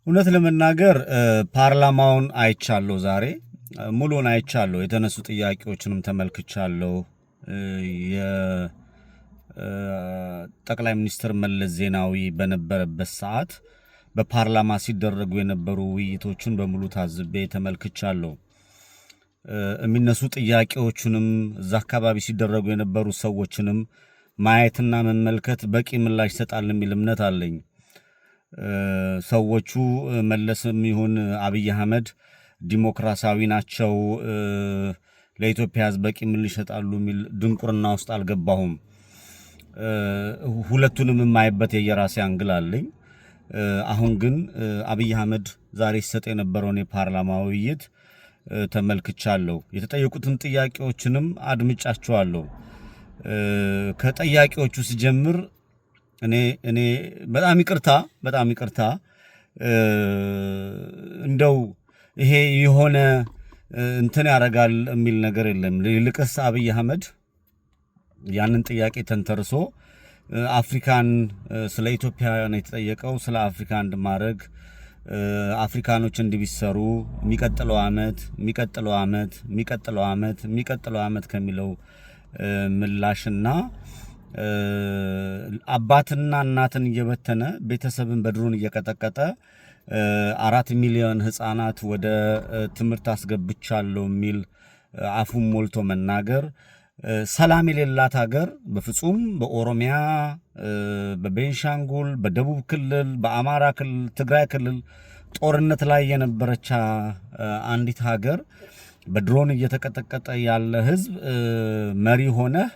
እውነት ለመናገር ፓርላማውን አይቻለሁ ዛሬ ሙሉን አይቻለሁ። የተነሱ ጥያቄዎችንም ተመልክቻለሁ። የጠቅላይ ሚኒስትር መለስ ዜናዊ በነበረበት ሰዓት በፓርላማ ሲደረጉ የነበሩ ውይይቶችን በሙሉ ታዝቤ ተመልክቻለሁ። የሚነሱ ጥያቄዎችንም እዛ አካባቢ ሲደረጉ የነበሩ ሰዎችንም ማየትና መመልከት በቂ ምላሽ ይሰጣል የሚል እምነት አለኝ። ሰዎቹ መለስም ይሁን አብይ አህመድ ዲሞክራሲያዊ ናቸው፣ ለኢትዮጵያ ሕዝብ በቂ ምላሽ ይሰጣሉ የሚል ድንቁርና ውስጥ አልገባሁም። ሁለቱንም የማይበት የየራሴ አንግል አለኝ። አሁን ግን አብይ አህመድ ዛሬ ሲሰጥ የነበረውን የፓርላማ ውይይት ተመልክቻለሁ። የተጠየቁትን ጥያቄዎችንም አድምጫቸዋለሁ። ከጥያቄዎቹ ሲጀምር እኔ በጣም ይቅርታ እንደው ይሄ የሆነ እንትን ያደርጋል የሚል ነገር የለም። ይልቅስ አብይ አህመድ ያንን ጥያቄ ተንተርሶ አፍሪካን ስለ ኢትዮጵያውያን የተጠየቀው ስለ አፍሪካ እንድማረግ አፍሪካኖች እንዲቢሰሩ የሚቀጥለው ዓመት ከሚለው ምላሽና አባትና እናትን እየበተነ ቤተሰብን በድሮን እየቀጠቀጠ 4 ሚሊዮን ህፃናት ወደ ትምህርት አስገብቻለሁ የሚል አፉን ሞልቶ መናገር፣ ሰላም የሌላት ሀገር በፍጹም በኦሮሚያ፣ በቤንሻንጉል፣ በደቡብ ክልል፣ በአማራ ክልል፣ ትግራይ ክልል ጦርነት ላይ የነበረች አንዲት ሀገር በድሮን እየተቀጠቀጠ ያለ ህዝብ መሪ ሆነህ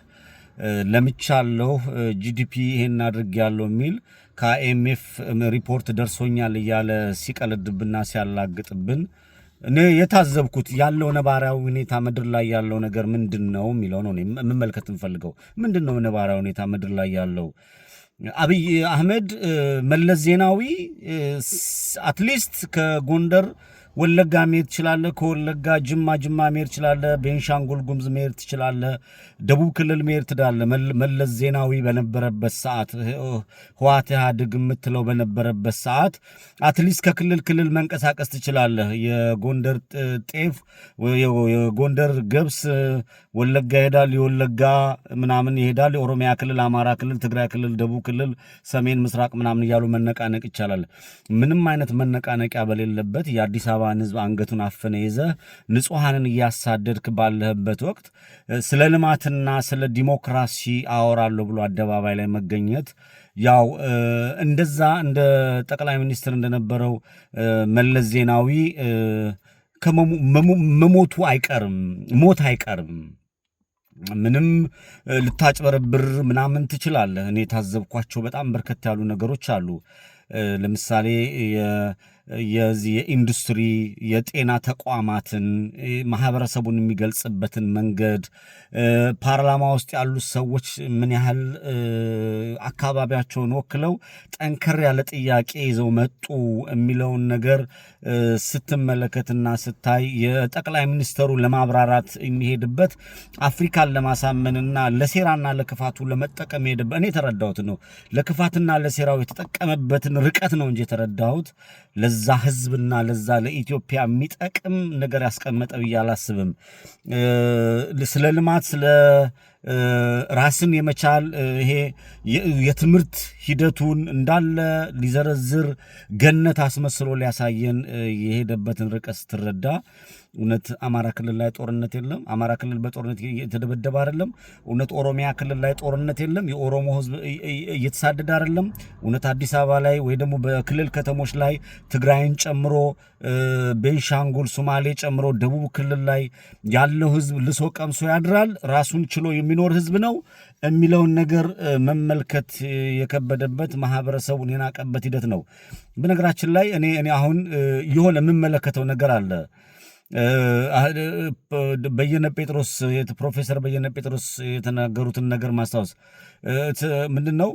ለምቻለሁ ጂዲፒ ይሄን አድርጌያለሁ የሚል ከአይኤምኤፍ ሪፖርት ደርሶኛል እያለ ሲቀልድብና ሲያላግጥብን እኔ የታዘብኩት ያለው ነባራዊ ሁኔታ ምድር ላይ ያለው ነገር ምንድነው የሚለው ነው። መመልከት እንፈልገው ምንድነው ነባራዊ ሁኔታ ምድር ላይ ያለው። አብይ አህመድ መለስ ዜናዊ አትሊስት ከጎንደር ወለጋ መሄድ ትችላለህ፣ ከወለጋ ጅማ መሄድ ትችላለህ፣ ቤንሻንጉል ጉሙዝ መሄድ ትችላለህ፣ ደቡብ ክልል መሄድ ትችላለህ። መለስ ዜናዊ በነበረበት ሰዓት ህወሓት ኢህአዴግ የምትለው በነበረበት ሰዓት አትሊስት ከክልል ክልል መንቀሳቀስ ትችላለህ። የጎንደር ጤፍ፣ የጎንደር ገብስ ወለጋ ይሄዳል፣ የወለጋ ምናምን ይሄዳል፣ የኦሮሚያ ክልል፣ አማራ ክልል፣ ትግራይ ክልል፣ ደቡብ ክልል፣ ሰሜን ምስራቅ ምናምን እያሉ መነቃነቅ ይቻላል። ምንም አይነት መነቃነቂያ በሌለበት የአዲስ አበባ ህዝብ አንገቱን አፈነ ይዘህ ንጹሃንን እያሳደድክ ባለህበት ወቅት ስለ ልማትና ስለ ዲሞክራሲ አወራለሁ ብሎ አደባባይ ላይ መገኘት ያው እንደዛ እንደ ጠቅላይ ሚኒስትር እንደነበረው መለስ ዜናዊ ከመሞቱ አይቀርም፣ ሞት አይቀርም። ምንም ልታጭበረብር ምናምን ትችላለህ። እኔ የታዘብኳቸው በጣም በርከት ያሉ ነገሮች አሉ። ለምሳሌ የኢንዱስትሪ የጤና ተቋማትን ማህበረሰቡን የሚገልጽበትን መንገድ ፓርላማ ውስጥ ያሉት ሰዎች ምን ያህል አካባቢያቸውን ወክለው ጠንከር ያለ ጥያቄ ይዘው መጡ የሚለውን ነገር ስትመለከትና ስታይ የጠቅላይ ሚኒስትሩ ለማብራራት የሚሄድበት አፍሪካን ለማሳመንና ለሴራና ለክፋቱ ለመጠቀም ሄደበት እኔ የተረዳሁት ነው። ለክፋትና ለሴራው የተጠቀመበትን ርቀት ነው እንጂ የተረዳሁት ለዛ ህዝብና ለዛ ለኢትዮጵያ የሚጠቅም ነገር ያስቀመጠ ብዬ አላስብም። ስለ ልማት ስለ ራስን የመቻል ይሄ የትምህርት ሂደቱን እንዳለ ሊዘረዝር ገነት አስመስሎ ሊያሳየን የሄደበትን ርቀት ስትረዳ እውነት አማራ ክልል ላይ ጦርነት የለም፣ አማራ ክልል በጦርነት የተደበደበ አይደለም። እውነት ኦሮሚያ ክልል ላይ ጦርነት የለም፣ የኦሮሞ ህዝብ እየተሳደደ አይደለም። እውነት አዲስ አበባ ላይ ወይ ደግሞ በክልል ከተሞች ላይ ትግራይን ጨምሮ ቤንሻንጉል፣ ሶማሌ ጨምሮ ደቡብ ክልል ላይ ያለው ህዝብ ልሶ ቀምሶ ያድራል፣ ራሱን ችሎ የሚኖር ህዝብ ነው የሚለውን ነገር መመልከት የከበደበት ማህበረሰቡን የናቀበት ሂደት ነው። በነገራችን ላይ እኔ አሁን የሆነ የምመለከተው ነገር አለ። ፕሮፌሰር በየነ ጴጥሮስ የተናገሩትን ነገር ማስታወስ ምንድነው?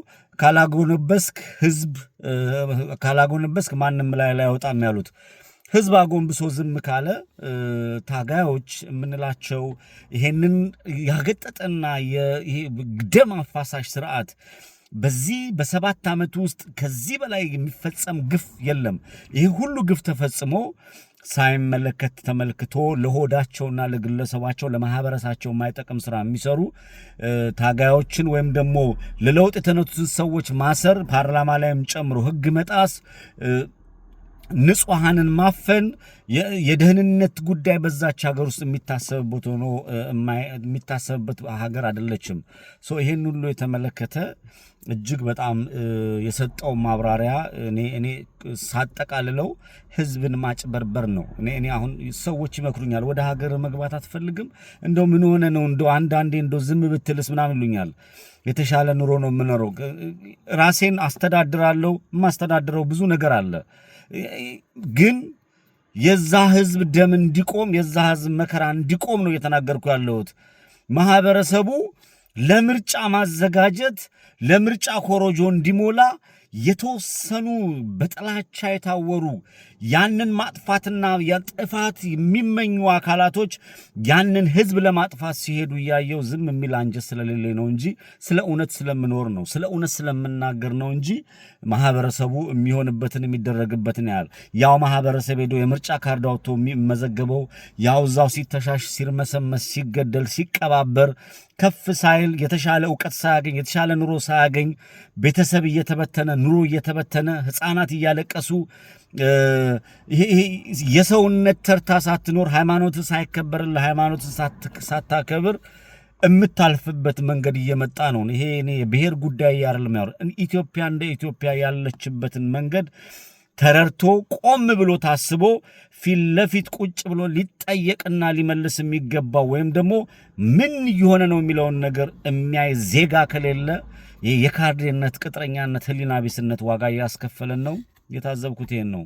ካላጎነበስክ ማንም ላይ አይወጣም ያሉት። ህዝብ አጎንብሶ ዝም ካለ ታጋዮች የምንላቸው ይሄንን ያገጠጠና ደም አፋሳሽ ስርዓት በዚህ በ7 ዓመት ውስጥ ከዚህ በላይ የሚፈጸም ግፍ የለም። ይህ ሁሉ ግፍ ተፈጽሞ ሳይመለከት ተመልክቶ ለሆዳቸውና ለግለሰባቸው ለማህበረሰባቸው የማይጠቅም ስራ የሚሰሩ ታጋዮችን ወይም ደግሞ ለለውጥ የተነሱትን ሰዎች ማሰር፣ ፓርላማ ላይም ጨምሮ ህግ መጣስ፣ ንጹሃንን ማፈን የደህንነት ጉዳይ በዛች ሀገር ውስጥ የሚታሰብበት ሆኖ የሚታሰብበት ሀገር አይደለችም። ይሄን ሁሉ የተመለከተ እጅግ በጣም የሰጠው ማብራሪያ እኔ ሳጠቃልለው ህዝብን ማጭበርበር ነው። እኔ አሁን ሰዎች ይመክሩኛል፣ ወደ ሀገር መግባት አትፈልግም? እንደው ምን ሆነ ነው እንደው አንዳንዴ እንደው ዝም ብትልስ ምናምን ይሉኛል። የተሻለ ኑሮ ነው የምኖረው፣ ራሴን አስተዳድራለሁ፣ የማስተዳድረው ብዙ ነገር አለ። ግን የዛ ህዝብ ደም እንዲቆም የዛ ህዝብ መከራ እንዲቆም ነው እየተናገርኩ ያለሁት። ማህበረሰቡ ለምርጫ ማዘጋጀት ለምርጫ ኮሮጆ እንዲሞላ የተወሰኑ በጥላቻ የታወሩ ያንን ማጥፋትና ያጥፋት የሚመኙ አካላቶች ያንን ህዝብ ለማጥፋት ሲሄዱ ያየው ዝም የሚል አንጀት ስለሌለ ነው እንጂ ስለ እውነት ስለምኖር ነው፣ ስለ እውነት ስለምናገር ነው እንጂ ማህበረሰቡ የሚሆንበትን የሚደረግበትን ያው ማህበረሰብ ሄዶ የምርጫ ካርድ አውጥቶ የሚመዘገበው ያው ዛው ሲተሻሽ ሲርመሰመስ ሲገደል ሲቀባበር ከፍ ሳይል የተሻለ ዕውቀት ሳያገኝ የተሻለ ኑሮ ሳያገኝ ቤተሰብ እየተበተነ ኑሮ እየተበተነ ህፃናት እያለቀሱ ይሄ የሰውነት ተርታ ሳትኖር ሃይማኖት ሳይከበርልህ ሃይማኖት ሳታከብር የምታልፍበት መንገድ እየመጣ ነው። ይሄ የብሔር ጉዳይ አይደለም። ኢትዮጵያ እንደ ኢትዮጵያ ያለችበትን መንገድ ተረርቶ ቆም ብሎ ታስቦ ፊት ለፊት ቁጭ ብሎ ሊጠየቅና ሊመልስ የሚገባው ወይም ደግሞ ምን እየሆነ ነው የሚለውን ነገር የሚያይ ዜጋ ከሌለ የካድሬነት ቅጥረኛነት ህሊና ቢስነት ዋጋ እያስከፈለን ነው። የታዘብኩት ይሄን ነው።